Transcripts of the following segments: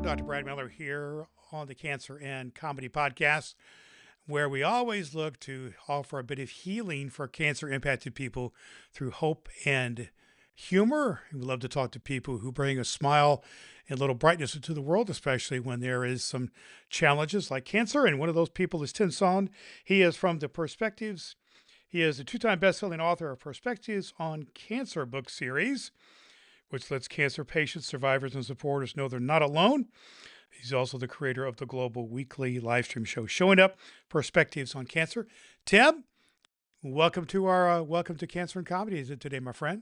Dr. Brad Miller here on the Cancer and Comedy Podcast, where we always look to offer a bit of healing for cancer impacted people through hope and humor. We love to talk to people who bring a smile and a little brightness into the world, especially when there is some challenges like cancer. And one of those people is Tim Sohn. He is from the Perspectives. He is a two-time best-selling author of Perspectives on Cancer book series, which lets cancer patients, survivors, and supporters know they're not alone. He's also the creator of the global weekly live stream show, Showing Up, Perspectives on Cancer. Tim, welcome to our welcome to Cancer and Comedy today, my friend.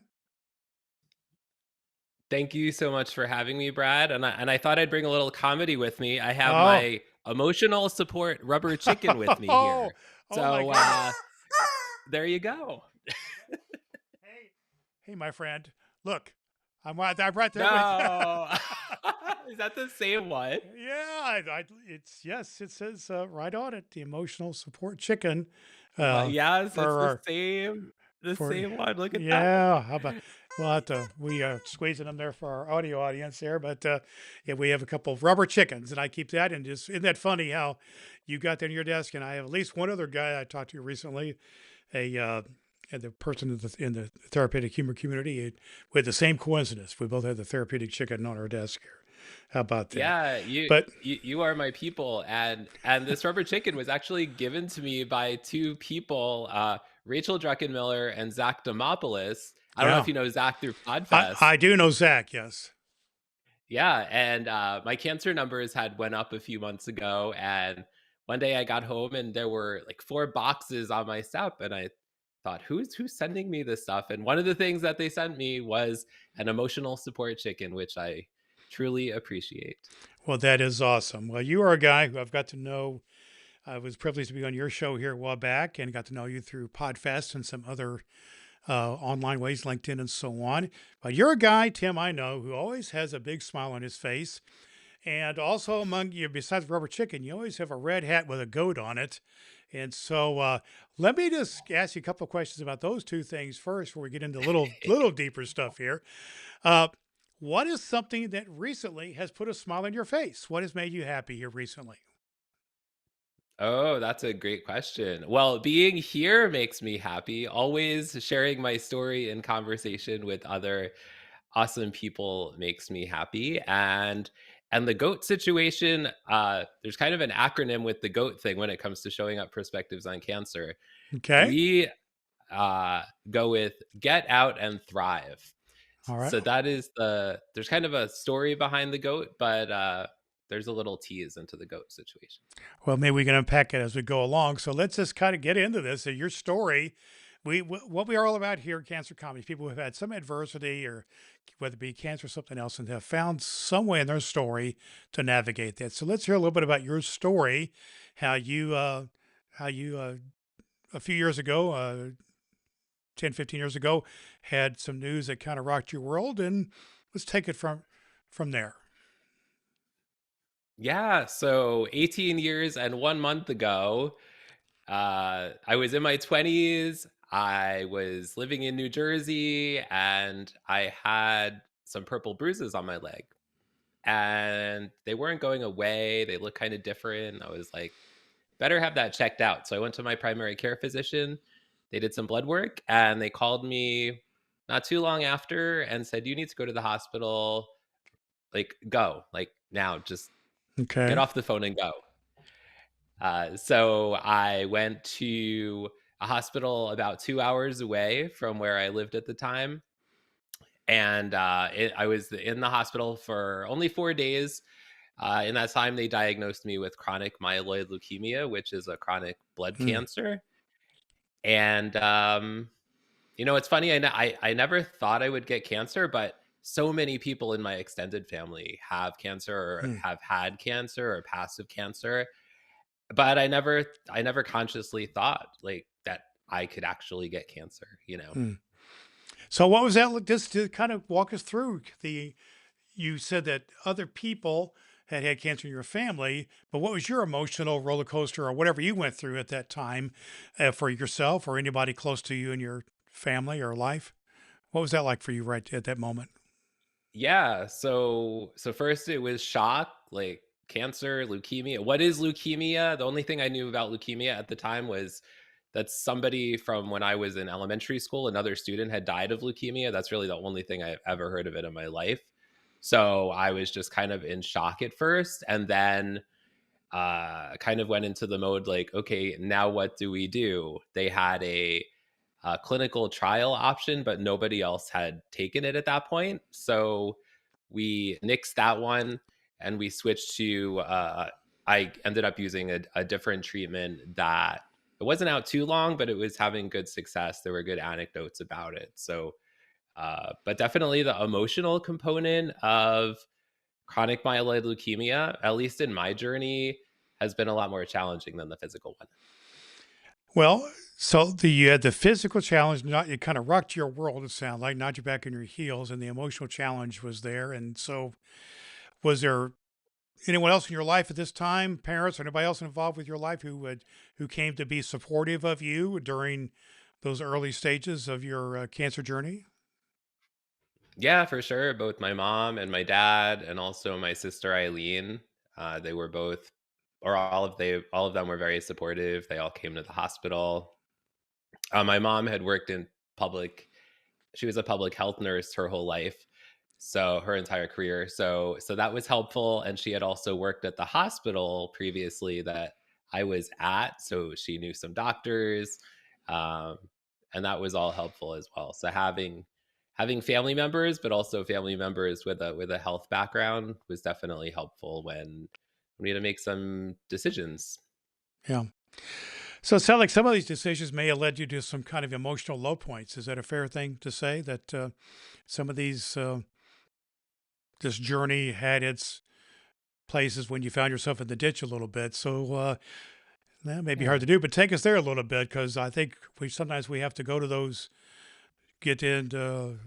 Thank you so much for having me, Brad. And I thought I'd bring a little comedy with me. I have Oh, my emotional support rubber chicken with me oh, here. oh my So goodness. there you go. Hey, hey, my friend. Look, I'm right there with you. No. Is that the same one? Yeah, it's yes, it says right on it, the emotional support chicken. But yes, it's For the our for same one. Look at that. yeah, how about we'll have to we are squeezing them there for our audio audience there, but yeah, we have a couple of rubber chickens, and I keep that. And just isn't that funny how you got that on your desk? And I have at least one other guy I talked to recently, a and the person in the therapeutic humor community, with the same coincidence. We both had the therapeutic chicken on our desk here. How about that? Yeah, you But you you are my people, and this rubber chicken was actually given to me by two people, Rachel Druckenmiller and Zach Demopoulos. I don't know if yeah, you know Zach through I Podfest. do know Zach. Yes. Yeah, and my cancer numbers had went up a few months ago, and one day I got home and there were like four boxes on my step, and I thought, who's sending me this stuff? And one of the things that they sent me was an emotional support chicken, which I truly appreciate. Well, that is awesome. Well, you are a guy who I've got to know. I was privileged to be on your show here a while back and got to know you through Podfest and some other online ways, LinkedIn and so on. But you're a guy, Tim, I know, who always has a big smile on his face. And also among you, besides rubber chicken, you always have a red hat with a goat on it. And so let me just ask you a couple of questions about those two things first before we get into little deeper stuff here. Uh, what is something that recently has put a smile on your face? What has made you happy here recently? Oh, that's a great question. Well, being here makes me happy. Always sharing my story in conversation with other awesome people makes me happy. And the goat situation, there's kind of an acronym with the goat thing when it comes to showing up perspectives on cancer. Okay. We go with get out and thrive. All right. So there's kind of a story behind the goat, but there's a little tease into the goat situation. Well, maybe we can unpack it as we go along. So let's just kind of get into this. Your story, what we are all about here at Cancer Comedy, people who have had some adversity or whether it be cancer or something else, and have found some way in their story to navigate that. So let's hear a little bit about your story, how you a few years ago, 10, 15 years ago, had some news that kind of rocked your world, and let's take it from there. Yeah, so 18 years and 1 month ago, I was in my 20s. I was living in New Jersey and I had some purple bruises on my leg. And they weren't going away. They looked kind of different. I was like, better have that checked out. So I went to my primary care physician. They did some blood work and they called me not too long after and said, you need to go to the hospital. Like, go, like now, just get Okay. off the phone and go. So I went to a hospital about 2 hours away from where I lived at the time. And I was in the hospital for only 4 days. In that time, they diagnosed me with chronic myeloid leukemia, which is a chronic blood Hmm. cancer. And, it's funny. I never thought I would get cancer, but so many people in my extended family have cancer or Hmm. have had cancer or passive cancer. But I never consciously thought, like, that I could actually get cancer. Hmm. So what was that like? Just to kind of walk us through the, you said that other people had had cancer in your family, but what was your emotional roller coaster or whatever you went through at that time for yourself or anybody close to you in your family or life? What was that like for you right at that moment? Yeah, so first it was shock, like cancer, leukemia. What is leukemia? The only thing I knew about leukemia at the time was that somebody from when I was in elementary school, another student had died of leukemia. That's really the only thing I've ever heard of it in my life. So I was just kind of in shock at first, and then kind of went into the mode like, okay, now what do we do? They had a clinical trial option, but nobody else had taken it at that point. So we nixed that one and we switched to, I ended up using a different treatment that it wasn't out too long, but it was having good success. There were good anecdotes about it. So, but definitely the emotional component of chronic myeloid leukemia, at least in my journey, has been a lot more challenging than the physical one. Well, so you had the physical challenge, not it kind of rocked your world. It sounded like knocked you back in your heels, and the emotional challenge was there. And so, was there anyone else in your life at this time, parents or anybody else involved with your life who came to be supportive of you during those early stages of your cancer journey? Yeah, for sure. Both my mom and my dad, and also my sister Eileen. They were both, or all of them were very supportive. They all came to the hospital. My mom had worked in public she was a public health nurse her whole life, so her entire career. So that was helpful, and she had also worked at the hospital previously that I was at, so she knew some doctors, um, and that was all helpful as well. So having family members, but also family members with a health background was definitely helpful when we had to make some decisions. Yeah. So it sounds like some of these decisions may have led you to some kind of emotional low points. Is that a fair thing to say that some of this journey had its places when you found yourself in the ditch a little bit? So that may be hard Yeah. to do, but take us there a little bit because I think we have to go to those, get into,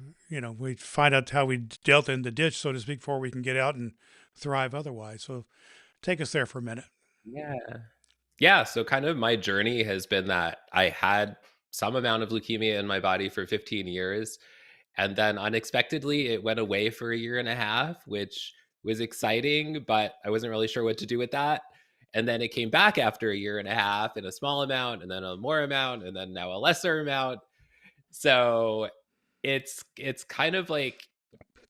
we find out how we dealt in the ditch, so to speak, before we can get out and thrive otherwise. So take us there for a minute. Yeah. Yeah, so kind of my journey has been that I had some amount of leukemia in my body for 15 years. And then unexpectedly, it went away for a year and a half, which was exciting, but I wasn't really sure what to do with that. And then it came back after a year and a half in a small amount, and then a more amount, and then now a lesser amount. So it's kind of like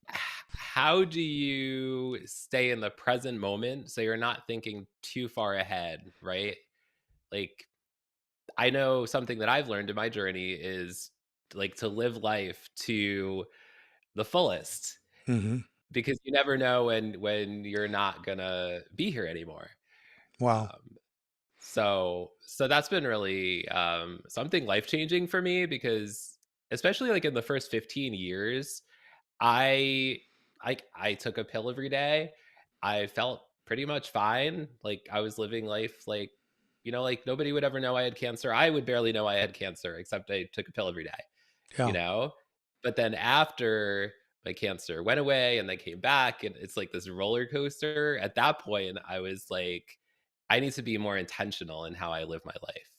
how do you stay in the present moment so you're not thinking too far ahead, right? Like I know something that I've learned in my journey is like to live life to the fullest Hmm. because you never know when you're not gonna be here anymore. Wow. Um, so that's been really something life changing for me because especially like in the first 15 years, I I took a pill every day. I felt pretty much fine. Like I was living life like like nobody would ever know I had cancer. I would barely know I had cancer except I took a pill every day, you Yeah. know? But then after my cancer went away and then came back and it's like this roller coaster. At that point, I was like I need to be more intentional in how I live my life.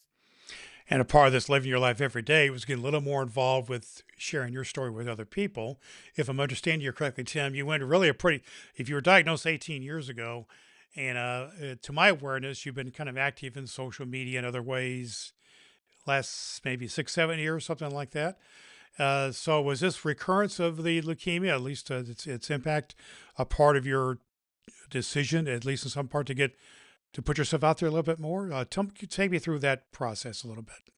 And a part of this living your life every day was getting a little more involved with sharing your story with other people. If I'm understanding you correctly, Tim, you went really if you were diagnosed 18 years ago, and to my awareness, you've been kind of active in social media and other ways last maybe 6, 7 years, something like that. So was this recurrence of the leukemia, at least its impact, a part of your decision, at least in some part, to put yourself out there a little bit more? Take me through that process a little bit.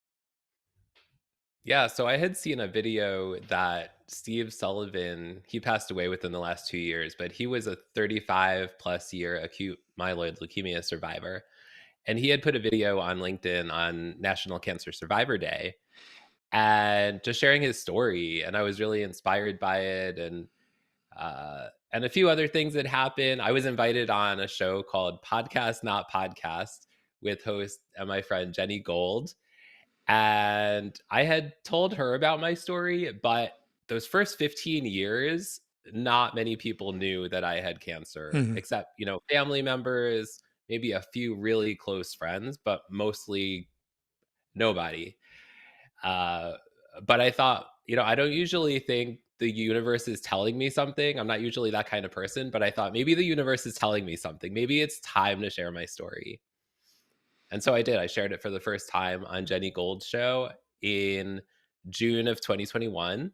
Yeah, so I had seen a video that Steve Sullivan, he passed away within the last 2 years, but he was a 35 plus year acute myeloid leukemia survivor. And he had put a video on LinkedIn on National Cancer Survivor Day and just sharing his story. And I was really inspired by it. And a few other things that happened. I was invited on a show called Podcast Not Podcast with host and my friend Jenny Gold, and I had told her about my story, but those first 15 years, not many people knew that I had cancer, Hmm. except, family members, maybe a few really close friends, but mostly nobody. Uh, but I thought, I don't usually think the universe is telling me something. I'm not usually that kind of person, but I thought maybe the universe is telling me something. Maybe it's time to share my story. And so I did. I shared it for the first time on Jenny Gold's show in June of 2021.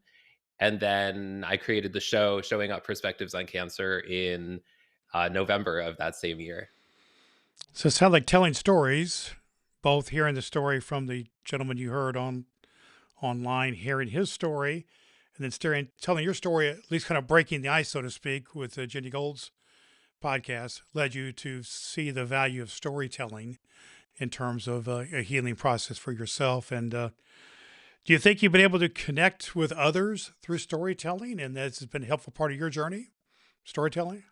And then I created the show Showing Up Perspectives on Cancer in November of that same year. So it sounds like telling stories, both hearing the story from the gentleman you heard on online, hearing his story, and then telling your story, at least kind of breaking the ice, so to speak, with Jenny Gold's podcast, led you to see the value of storytelling in terms of a healing process for yourself. And do you think you've been able to connect with others through storytelling, and that's been a helpful part of your journey, storytelling?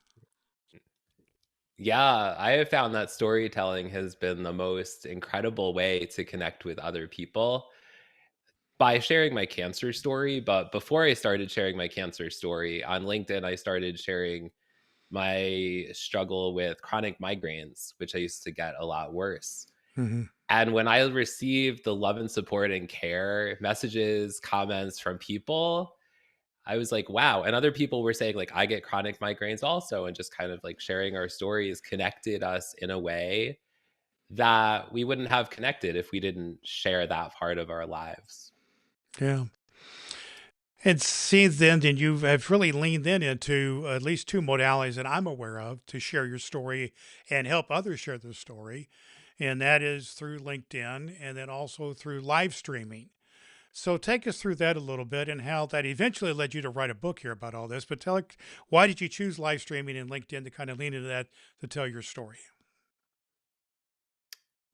Yeah, I have found that storytelling has been the most incredible way to connect with other people by sharing my cancer story. But before I started sharing my cancer story on LinkedIn, I started sharing my struggle with chronic migraines, which I used to get a lot worse. Hmm. And when I received the love and support and care messages, comments from people, I was like, wow. And other people were saying, like, I get chronic migraines also. And just kind of like sharing our stories connected us in a way that we wouldn't have connected if we didn't share that part of our lives. Yeah. And since then you have really leaned in into at least two modalities that I'm aware of to share your story and help others share their story. And that is through LinkedIn and then also through live streaming. So take us through that a little bit and how that eventually led you to write a book here about all this. But why did you choose live streaming and LinkedIn to kind of lean into that to tell your story?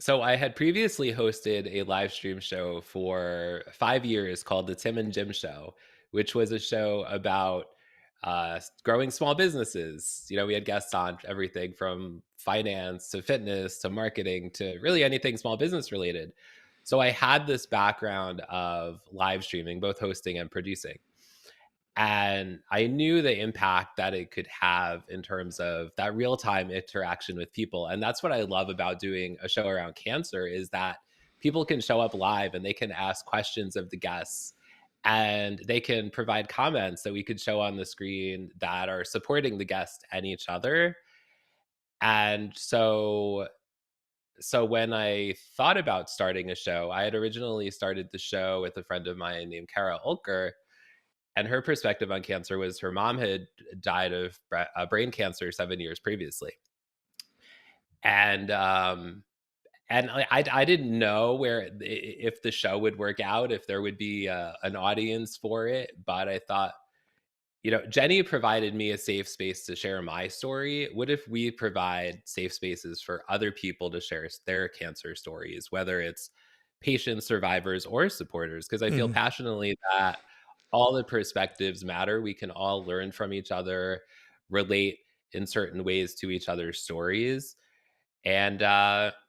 So I had previously hosted a live stream show for 5 years called the Tim and Jim Show, which was a show about growing small businesses. You know, we had guests on everything from finance to fitness to marketing to really anything small business related. So I had this background of live streaming, both hosting and producing. And I knew the impact that it could have in terms of that real-time interaction with people. And that's what I love about doing a show around cancer is that people can show up live and they can ask questions of the guests and they can provide comments that we could show on the screen that are supporting the guest and each other. And so when I thought about starting a show, I had originally started the show with a friend of mine named Kara Ulker, and her perspective on cancer was her mom had died of brain cancer 7 years previously, and I didn't know if the show would work out, if there would be an audience for it, but I thought, you know, Jenny provided me a safe space to share my story. What if we provide safe spaces for other people to share their cancer stories, whether it's patients, survivors, or supporters? Because I feel Hmm. passionately that all the perspectives matter. We can all learn from each other, relate in certain ways to each other's stories, and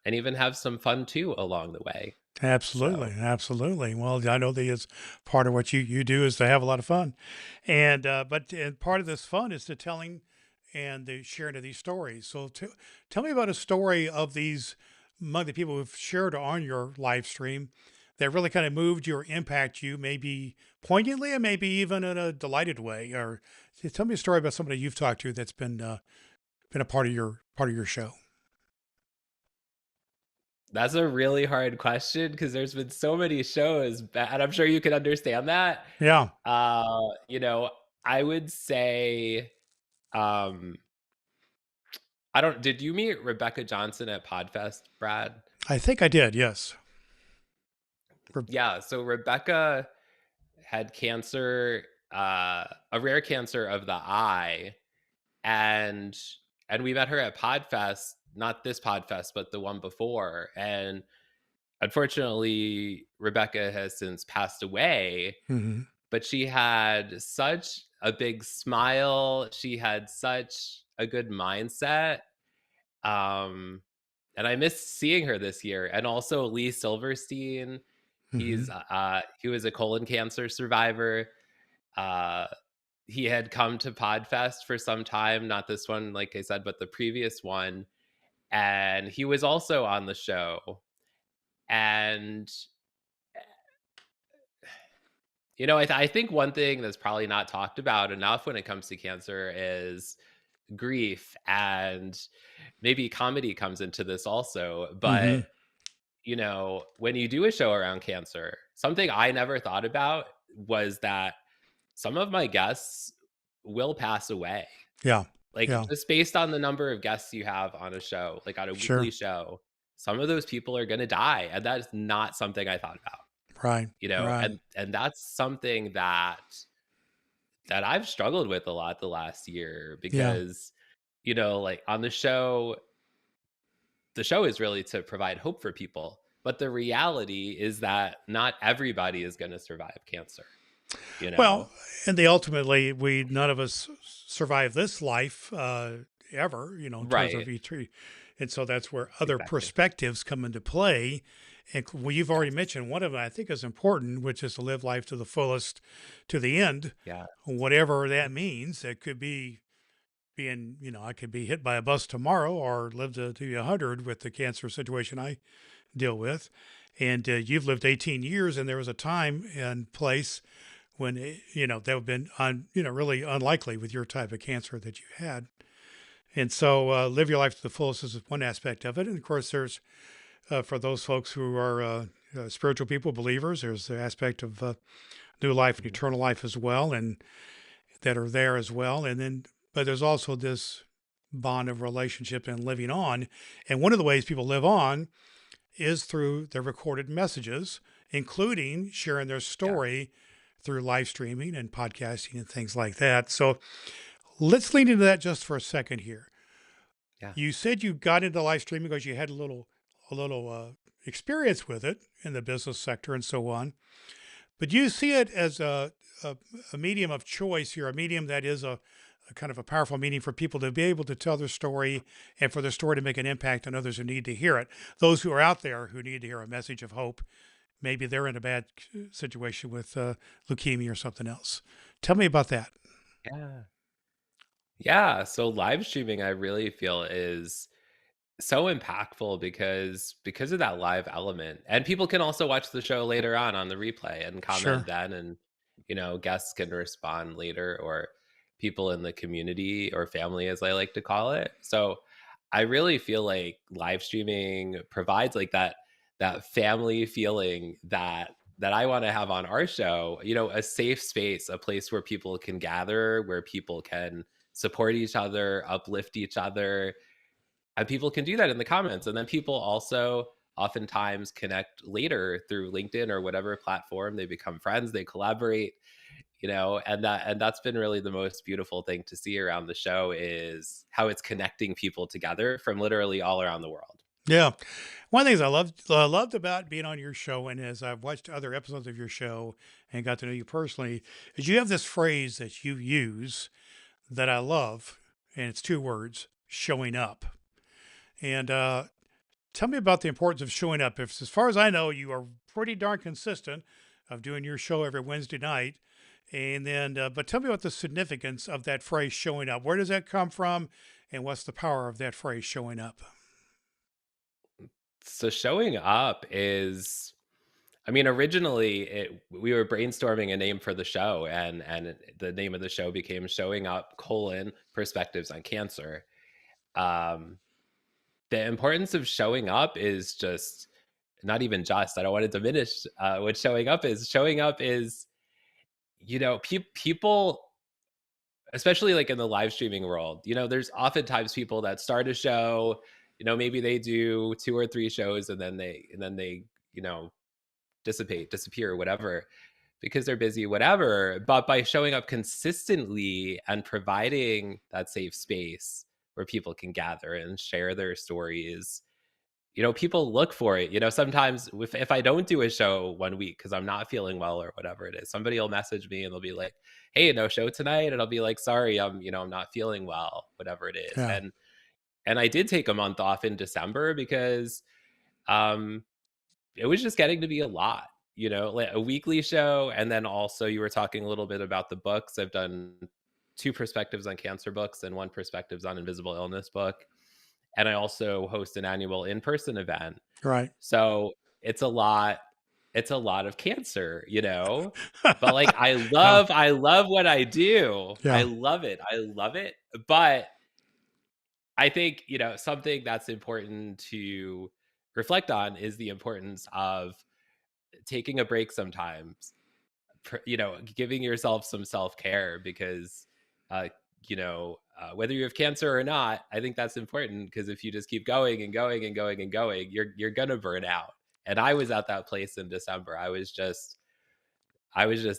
even have some fun too along the way. Absolutely, So absolutely. Well, I know that is part of what you do is to have a lot of fun, and but part of this fun is the telling and the sharing of these stories. So tell me about a story of these among the people who've shared on your live stream that really kind of moved you or impact you, maybe poignantly and maybe even in a delighted way. Or tell me a story about somebody you've talked to that's been a part of your show. that's a really hard question because there's been so many shows, and I'm sure you can understand that. Yeah, You know, I would say, um, I don't. Did you meet Rebecca Johnson at Podfest, Brad? I think I did. Yes. Yeah. So Rebecca had cancer, a rare cancer of the eye, and we met her at Podfest, not this Podfest, but the one before, and unfortunately, Rebecca has since passed away, Hmm. but she had such a big smile. She had such a good mindset. Um, and I missed seeing her this year. And also Lee Silverstein. Hmm. He was a colon cancer survivor. Uh, he had come to Podfest for some time, not this one, like I said, but the previous one. And he was also on the show. And I think one thing that's probably not talked about enough when it comes to cancer is grief, and maybe comedy comes into this also. But, Hmm. when you do a show around cancer, something I never thought about was that some of my guests will pass away. Yeah. Like, Yeah. just based on the number of guests you have on a show, like on a weekly Sure. show, some of those people are going to die. And that is not something I thought about, Right. Right. and that's something that I've struggled with a lot the last year Yeah. because, like on the show is really to provide hope for people. But the reality is that not everybody is going to survive cancer, you Well, know? and the ultimately, we none of us survive this life ever, in terms of Right. E3, and so that's where other Exactly. perspectives come into play. And well, you've already mentioned one of them. I think is important, which is to live life to the fullest, to the end, Yeah. whatever that means. It could be being, I could be hit by a bus tomorrow, or live to be 100 with the cancer situation I deal with. And you've lived 18 years, and there was a time and place when that would have been really unlikely with your type of cancer that you had. And so live your life to the fullest is one aspect of it. And of course, there's for those folks who are spiritual people, believers, there's the aspect of new life and Mhm. eternal life as well, and that are there as well. And then, but there's also this bond of relationship and living on. And one of the ways people live on is through their recorded messages, including sharing their Yeah. story through live streaming and podcasting and things like that. So let's lean into that just for a second here. Yeah. You said you got into live streaming because you had a little experience with it in the business sector and so on. But you see it as a medium of choice here, a medium that is a kind of a powerful medium for people to be able to tell their story and for their story to make an impact on others who need to hear it. Those who are out there who need to hear a message of hope. Maybe they're in a bad situation with leukemia or something else. Tell me about that. Yeah. Yeah. So live streaming, I really feel is so impactful because of that live element. And people can also watch the show later on the replay and comment Sure. then, and guests can respond later, or people in the community or family as I like to call it. So I really feel like live streaming provides like that family feeling that I want to have on our show, a safe space, a place where people can gather, where people can support each other, uplift each other, and people can do that in the comments. And then people also oftentimes connect later through LinkedIn or whatever platform. They become friends, they collaborate, and that's been really the most beautiful thing to see around the show is how it's connecting people together from literally all around the world. Yeah. One of the things I loved about being on your show, and as I've watched other episodes of your show and got to know you personally, is you have this phrase that you use that I love, and it's two words: showing up. And tell me about the importance of showing up. If, as far as I know, you are pretty darn consistent of doing your show every Wednesday night. And then, but tell me about the significance of that phrase showing up. Where does that come from? And what's the power of that phrase showing up? So showing up is, I mean, originally we were brainstorming a name for the show, and the name of the show became Showing Up: Perspectives on Cancer. Um, the importance of showing up is just not even just. I don't want to diminish what showing up is. Showing up is, people, especially like in the live streaming world. There's oftentimes people that start a show. Maybe they do two or three shows, and then they disappear, whatever, because they're busy, whatever. But by showing up consistently and providing that safe space where people can gather and share their stories, people look for it. Sometimes if I don't do a show one week because I'm not feeling well or whatever it is, somebody will message me and they'll be like, "Hey, no show tonight," and I'll be like, "Sorry, I'm not feeling well," whatever it is. Yeah. And I did take a month off in December because um it was just getting to be a lot, like a weekly show. And then also, you were talking a little bit about the books. I've done two perspectives on cancer books and one perspectives on invisible illness book. And I also host an annual in person event. Right. So it's a lot. it's a lot of cancer, you know? But, like, Yeah, I love what I do. I yeah, love it. I love it. But I think, something that's important to reflect on is the importance of taking a break sometimes, giving yourself some self-care because, uh, whether you have cancer or not, I think that's important because if you just keep going and going and going and going, you're gonna burn out. And I was at that place in December. I was just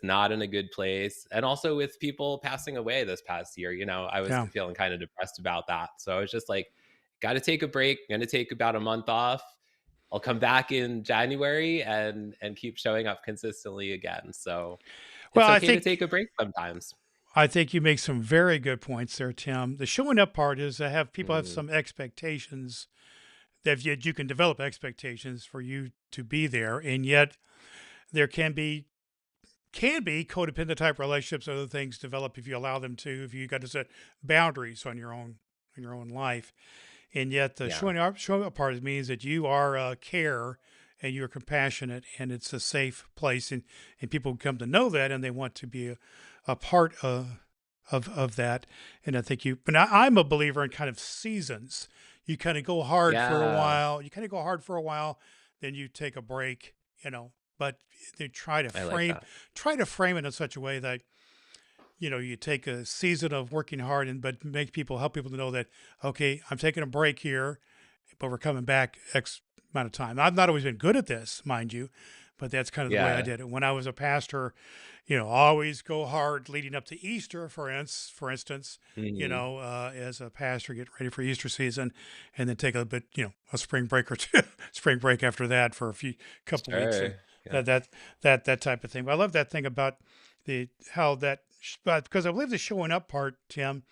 not in a good place. And also with people passing away this past year, I was yeah. feeling kind of depressed about that. So I was just like, got to take a break, going to take about a month off. I'll come back in January and keep showing up consistently again. So Well, it's okay to take a break sometimes. I think you make some very good points there, Tim. The showing up part is to have people have Mm, some expectations that you can develop expectations for you to be there, and yet there can be codependent type relationships, other things develop if you allow them to, if you got to set boundaries on your own life. And yet the yeah. showing up part means that you are care and you're compassionate and it's a safe place, and people come to know that and they want to be a part of that. And I think but I'm a believer in kind of seasons. You kind of go hard for a Yeah. while, then you take a break, but they I like that. try to frame it in such a way that you take a season of working hard and but help people to know that, okay, I'm taking a break here, but we're coming back X amount of time. I've not always been good at this, mind you, but that's kind of the way I Yeah. did it. When I was a pastor, always go hard leading up to Easter, for instance, Mhm. as a pastor, get ready for Easter season, and then take a bit, a spring break or two, spring break after that for a few couple weeks, and Sure. Yeah. that type of thing. But I love that thing about how but because I believe the showing up part, Tim,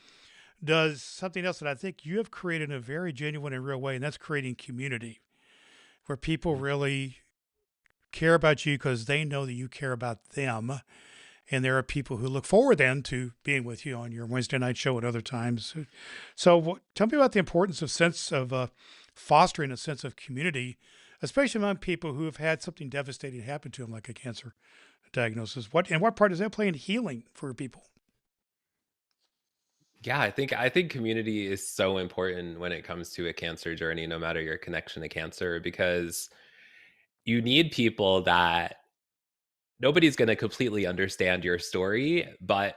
does something else that I think you have created in a very genuine and real way, and that's creating community where people Mhm. really care about you because they know that you care about them. And there are people who look forward then to being with you on your Wednesday night show at other times. So, tell me about the importance of sense of fostering a sense of community, especially among people who have had something devastating happen to them, like a cancer diagnosis. What part does that play in healing for people? Yeah, I think community is so important when it comes to a cancer journey, no matter your connection to cancer, because you need people that nobody's going to completely understand your story, but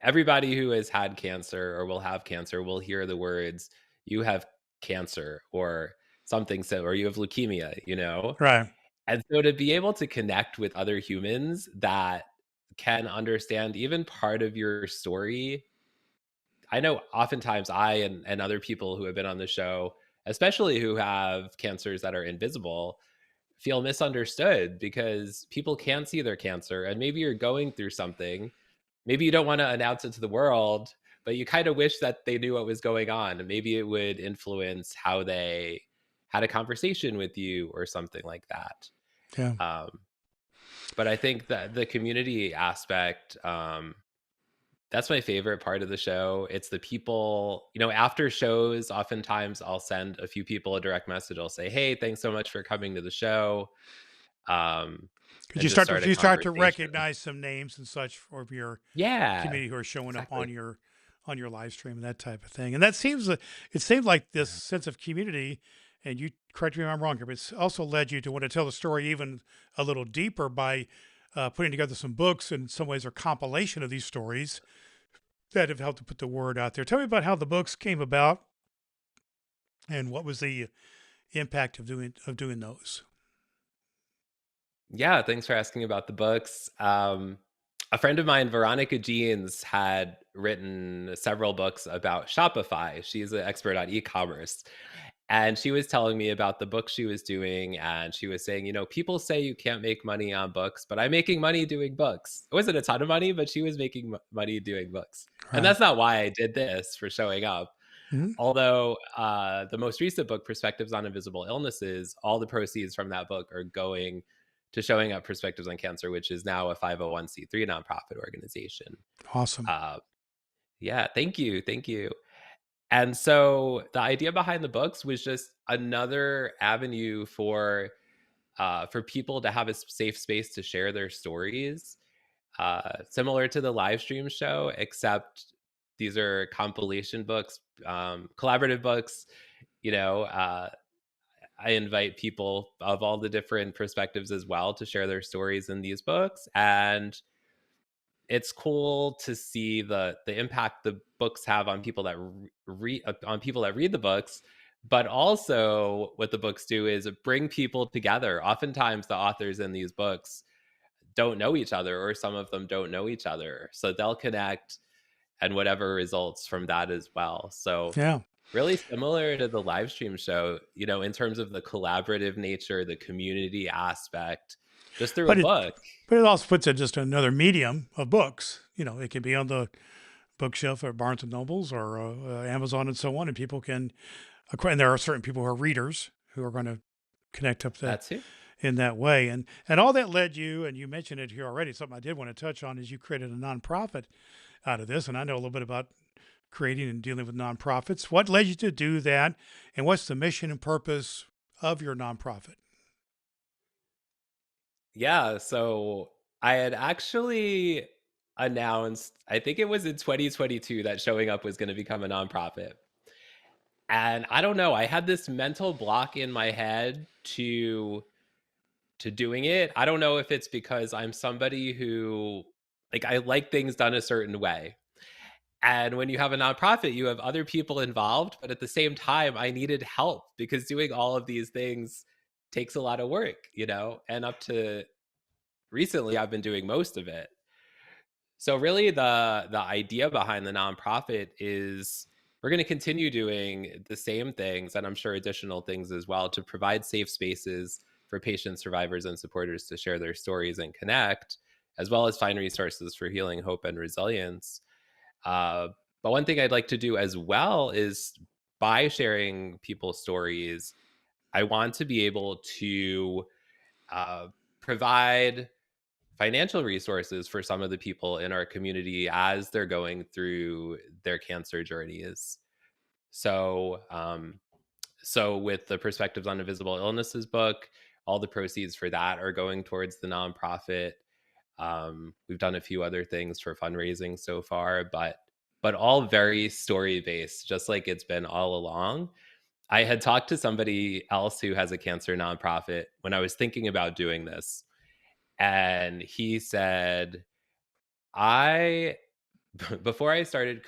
everybody who has had cancer or will have cancer will hear the words, you have cancer or something, so, or you have leukemia. Right. And so to be able to connect with other humans that can understand even part of your story. I know oftentimes and other people who have been on the show, especially who have cancers that are invisible, feel misunderstood because people can't see their cancer. And maybe you're going through something. Maybe you don't want to announce it to the world, but you kind of wish that they knew what was going on. And maybe it would influence how they had a conversation with you or something like that. Yeah. Um, but I think that the community aspect, that's my favorite part of the show. It's the people, after shows, oftentimes I'll send a few people a direct message. I'll say, "Hey, thanks so much for coming to the show." Um, Because and just start a you start to conversation. recognize some names and such for your Yeah, community who are showing up exactly. on your live stream and that type of thing. And that seems it seems like this Yeah. sense of community, and you correct me if I'm wrong here, but it's also led you to want to tell the story even a little deeper by putting together some books, in some ways, or compilation of these stories that have helped to put the word out there. Tell me about how the books came about and what was the impact of doing those. Yeah, thanks for asking about the books. A friend of mine, Veronica Jeans, had written several books about Shopify. She's an expert on e-commerce. And she was telling me about the book she was doing. And she was saying, people say you can't make money on books, but I'm making money doing books. It wasn't a ton of money, but she was making money doing books. And Right. that's not why I did this for showing up. Mhm. Although the most recent book, Perspectives on Invisible Illnesses, all the proceeds from that book are going to Showing Up Perspectives on Cancer, which is now a 501(c)(3) nonprofit organization. Awesome. Uh, yeah, thank you. Thank you. And so the idea behind the books was just another avenue for for people to have a safe space to share their stories, similar to the live stream show, except these are compilation books, collaborative books. You know, I invite people of all the different perspectives as well to share their stories in these books, and it's cool to see the impact the books have on people that read on people that read the books. But also, what the books do is bring people together. Oftentimes, the authors in these books don't know each other, or some of them don't know each other, so they'll connect, and whatever results from that as well. So Yeah. really similar to the live stream show, in terms of the collaborative nature, the community aspect, just through a But it book. but it also puts it just another medium of books. It can be on the bookshelf at Barnes and Nobles or Amazon and so on, and people can acquire. And there are certain people who are readers who are going to connect up That's it. in that way, and all that led you. And you mentioned it here already. Something I did want to touch on is you created a nonprofit out of this, and I know a little bit about creating and dealing with nonprofits. What led you to do that, and what's the mission and purpose of your nonprofit? Yeah, so I had actually announced, I think it was in 2022, that Showing Up was going to become a nonprofit. And I don't know, I had this mental block in my head to doing it. I don't know if it's because I'm somebody who, like, I like things done a certain way. And when you have a nonprofit, you have other people involved, but at the same time, I needed help because doing all of these things takes a lot of work, and up to recently I've been doing most of it. So really the idea behind the nonprofit is we're going to continue doing the same things, and I'm sure additional things as well, to provide safe spaces for patients, survivors, and supporters to share their stories and connect, as well as find resources for healing, hope, and resilience. Uh, but one thing I'd like to do as well is, by sharing people's stories, I want to be able to uh, provide financial resources for some of the people in our community as they're going through their cancer journeys. So, so with the Perspectives on Invisible Illnesses book, all the proceeds for that are going towards the nonprofit. We've done a few other things for fundraising so far, but all very story based, just like it's been all along. I had talked to somebody else who has a cancer nonprofit when I was thinking about doing this, and he said, "I before I started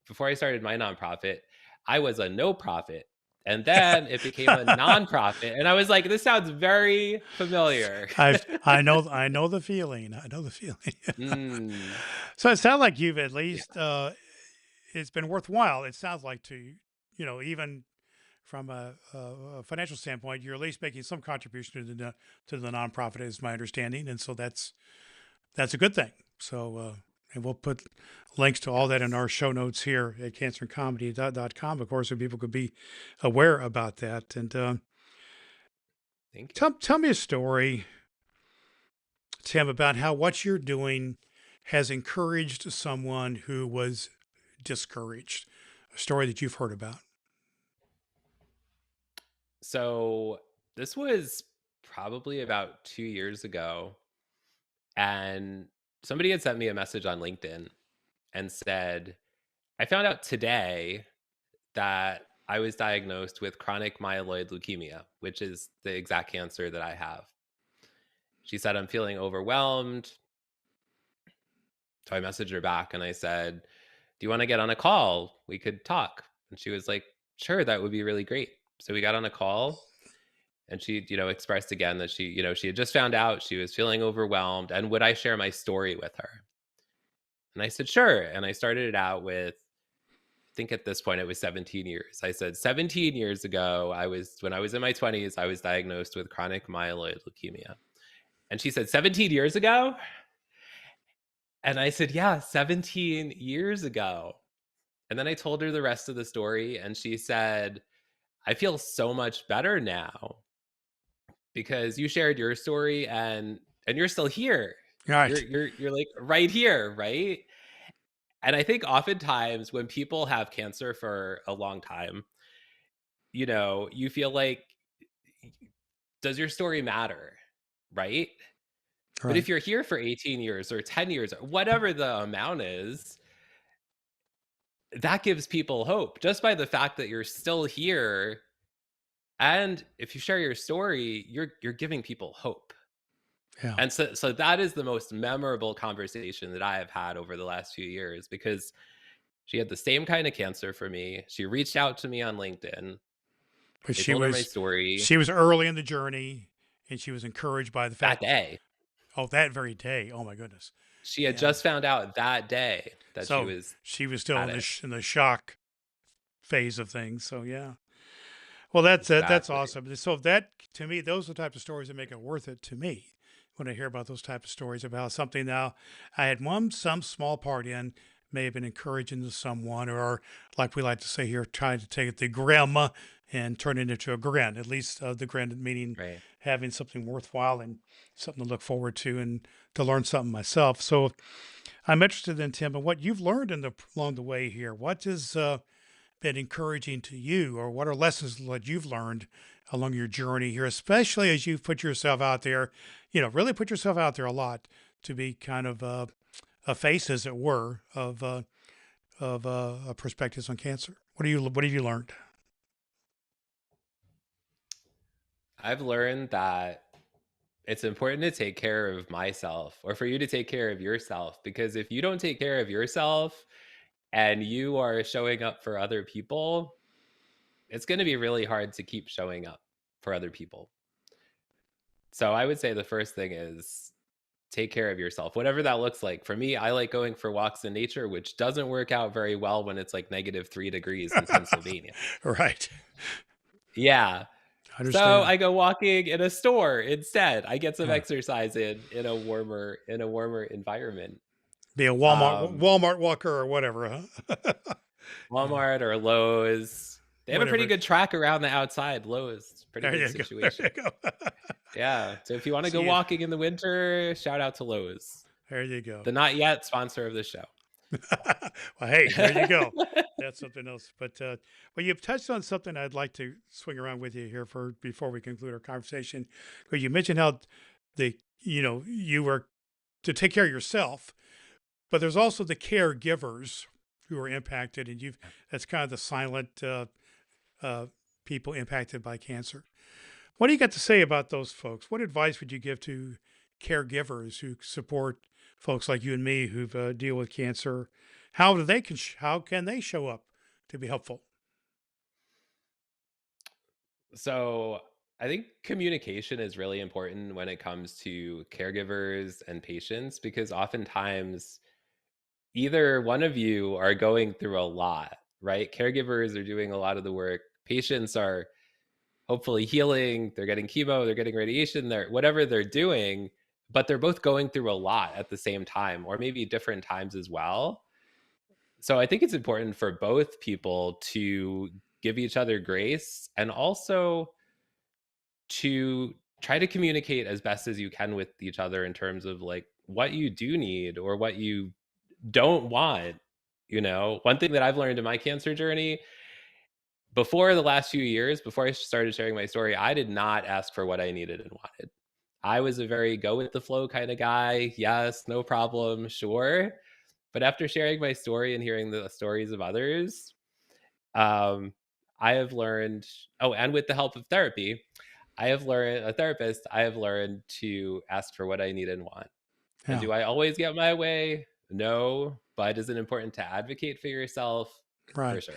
before I started my nonprofit, I was a no profit, and then it became a nonprofit." And I was like, "This sounds very familiar." I know the feeling. I know the feeling. Mm, So it sounds like you've at least it's been worthwhile. It sounds like even from a financial standpoint, you're at least making some contribution to the nonprofit, is my understanding, and so that's a good thing. So and we'll put links to all that in yes. our show notes here at cancerandcomedy.com, of course, so people could be aware about that. And Thank you. tell me a story, Tim, about how what you're doing has encouraged someone who was discouraged. A story that you've heard about. So this was probably about 2 years ago, and somebody had sent me a message on LinkedIn and said, "I found out today that I was diagnosed with chronic myeloid leukemia, which is the exact cancer that I have." She said, "I'm feeling overwhelmed." So I messaged her back and I said, "Do you want to get on a call? We could talk." And she was like, "Sure, that would be really great." So we got on a call, and she, expressed again that she had just found out she was feeling overwhelmed, and would I share my story with her? And I said, "Sure." And I started it out with, I think at this point it was 17 years. I said, 17 years ago, when I was in my 20s, I was diagnosed with chronic myeloid leukemia. And she said, 17 years ago? And I said, "Yeah, 17 years ago." And then I told her the rest of the story, and she said, "I feel so much better now because you shared your story, and you're still here. All You're right. you're you're like right here, right?" And I think oftentimes when people have cancer for a long time, you feel like does your story matter? Right? But Right. if you're here for 18 years or 10 years or whatever the amount is, that gives people hope just by the fact that you're still here. And if you share your story, you're giving people hope. Yeah. And so that is the most memorable conversation that I have had over the last few years because she had the same kind of cancer for me. She reached out to me on LinkedIn. But I told her my story she was early in the journey, and she was encouraged by the that fact. day. Oh, that very day. Oh my goodness. She had Yeah. just found out that day that she So was she was still at it. in the shock phase of things. So yeah. Well, that's it. That's Exactly. awesome. So that to me, those are the types of stories that make it worth it to me when I hear about those type of stories about something now I had some small part in may have been encouraging to someone, or like we like to say here, trying to take the grim and turn it into a grin. At least the grin meaning Right. having something worthwhile and something to look forward to and to learn something myself. So I'm interested in Tim and what you've learned along the way here. What has been encouraging to you, or what are lessons that you've learned along your journey here, especially as you've put yourself out there, really put yourself out there a lot to be kind of a face, as it were, of perspectives on cancer. What have you learned? I've learned that it's important to take care of myself or for you to take care of yourself because if you don't take care of yourself and you are showing up for other people, it's going to be really hard to keep showing up for other people. So I would say the first thing is take care of yourself, whatever that looks like. For me, I like going for walks in nature, which doesn't work out very well when it's like -3 degrees in Pennsylvania. Right. Yeah. I So understand. I go walking in a store instead. I get some Uh, exercise in a warmer environment. be a Um, Walmart walker or whatever, huh? Yeah, Walmart or Lowe's. They have a pretty whatever. good track around the outside. Lowe's, pretty There good you go. There situation. you go. Yeah. So if you want to go See, walking in the winter, shout out to Lowe's, there you go. the not yet sponsor of the show. Well, hey, there you go. That's something else. But well, you've touched on something I'd like to swing around with you here for before we conclude our conversation. Because you mentioned how you were to take care of yourself, but there's also the caregivers who are impacted, and you've that's kind of the silent uh, people impacted by cancer. What do you got to say about those folks? What advice would you give to caregivers who support folks like you and me who deal with cancer? How can they show up to be helpful? So I think communication is really important when it comes to caregivers and patients because oftentimes either one of you are going through a lot, right? Caregivers are doing a lot of the work. Patients are hopefully healing, they're getting chemo, they're getting radiation, they're whatever they're doing, but they're both going through a lot at the same time or maybe different times as well. So I think it's important for both people to give each other grace and also to try to communicate as best as you can with each other in terms of like what you do need or what you don't want. One thing that I've learned in my cancer journey before the last few years, before I started sharing my story, I did not ask for what I needed and wanted. I was a very go with the flow kind of guy. Yes, no problem, sure. But after sharing my story and hearing the stories of others, um, I have learned, oh, and with the help of therapy, I have learned to ask for what I need and want. And Yeah, do I always get my way? No. But is it important to advocate for yourself? For right. sure.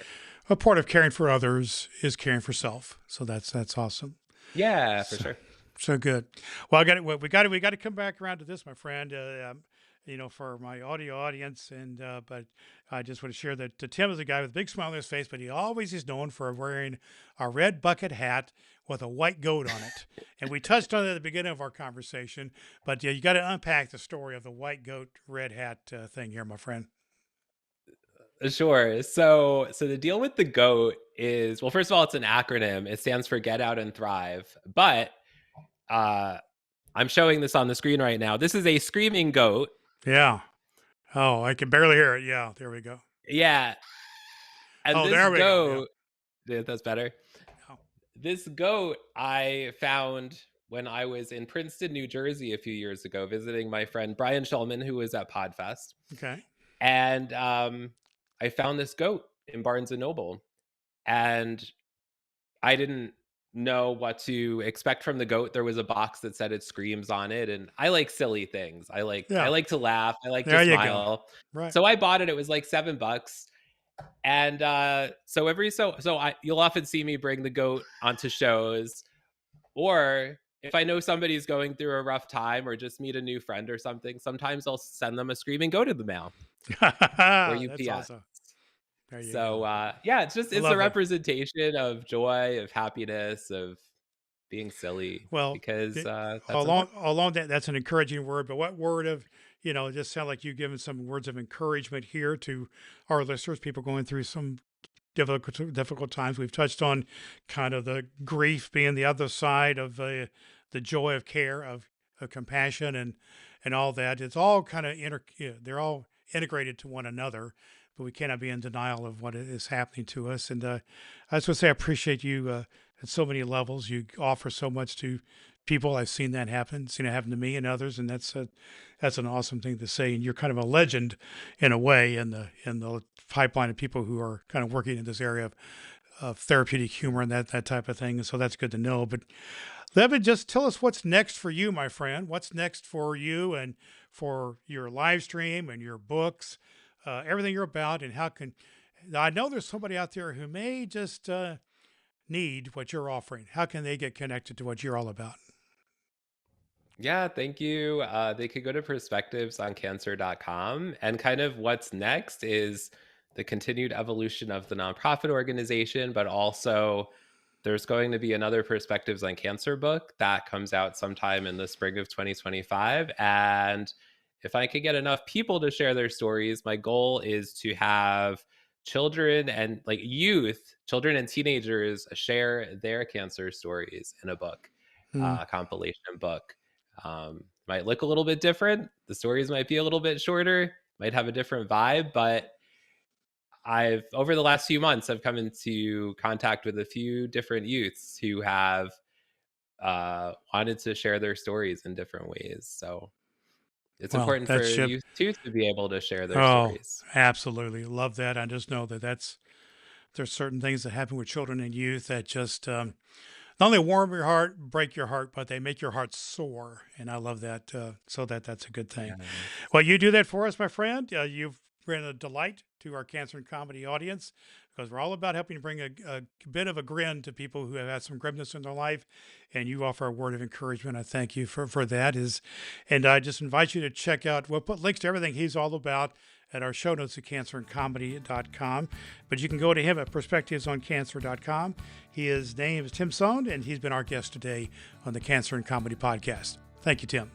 A part of caring for others is caring for self. So that's awesome. Yeah, for So, sure. so good. Well, I got it. We got to come back around to this, my friend. For my audio audience, and but I just want to share that Tim is a guy with a big smile on his face, but he always is known for wearing a red bucket hat with a white goat on it. And we touched on it at the beginning of our conversation, but yeah, you got to unpack the story of the white goat, red hat thing here, my friend. Sure. So the deal with the GOAT is, well, first of all, it's an acronym. It stands for Get Out and Thrive. But uh, I'm showing this on the screen right now. This is a screaming goat. Yeah. Oh, I can barely hear it. Yeah, there we go. Yeah. And Oh, this there we go. Yeah. goat, yeah, that's better. Yeah. This goat I found when I was in Princeton, New Jersey a few years ago, visiting my friend Brian Shulman, who was at Podfest. Okay. And I found this goat in Barnes and Noble. And I didn't know what to expect from the goat. There was a box that said it screams on it. And I like silly things. I Yeah. like to laugh. I like to There you go. smile. Right. So I bought it. It was like $7. And so you'll often see me bring the goat onto shows, or if I know somebody's going through a rough time or just meet a new friend or something, sometimes I'll send them a screaming goat in the mail or That's UPS. awesome. There you So go. yeah, I it's a love it. representation of joy, of happiness, of being silly, Well, because that's important. along that, that's an encouraging word. But what word of, it just sound like you've given some words of encouragement here to our listeners, people going through some difficult times. We've touched on kind of the grief being the other side of the joy of care, of compassion, and all that. It's all kind of they're all integrated to one another, but we cannot be in denial of what is happening to us. And I just want to say I appreciate you at so many levels. You offer so much to people. I've seen that happen, seen it happen to me and others, and that's an awesome thing to say. And you're kind of a legend in a way in the pipeline of people who are kind of working in this area of therapeutic humor and that type of thing. And so that's good to know. But Levin, just tell us what's next for you, my friend. What's next for you and for your live stream and your books, everything you're about, and how can I know there's somebody out there who may just need what you're offering. How can they get connected to what you're all about? Yeah, thank you. They could go to perspectivesoncancer.com. And kind of what's next is the continued evolution of the nonprofit organization, but also there's going to be another Perspectives on Cancer book that comes out sometime in the spring of 2025. And if I could get enough people to share their stories, my goal is to have children and like youth, children and teenagers share their cancer stories in a book, Hmm. compilation book. Might look a little bit different. The stories might be a little bit shorter, might have a different vibe, but over the last few months, I've come into contact with a few different youths who have wanted to share their stories in different ways. So it's Well, important that for ship. youth too to be able to share their Oh, stories. absolutely. Love that. I just know there's certain things that happen with children and youth that just not only warm your heart, break your heart, but they make your heart soar. And I love that. So that's a good thing. Yes. Well, you do that for us, my friend. You've been a delight to our cancer and comedy audience because we're all about helping to bring a bit of a grin to people who have had some grimness in their life. And you offer a word of encouragement. I thank you for that. And I just invite you to check out, we'll put links to everything he's all about at our show notes at cancerandcomedy.com. But you can go to him at perspectivesoncancer.com. His name is Tim Sohn, and he's been our guest today on the Cancer and Comedy Podcast. Thank you, Tim.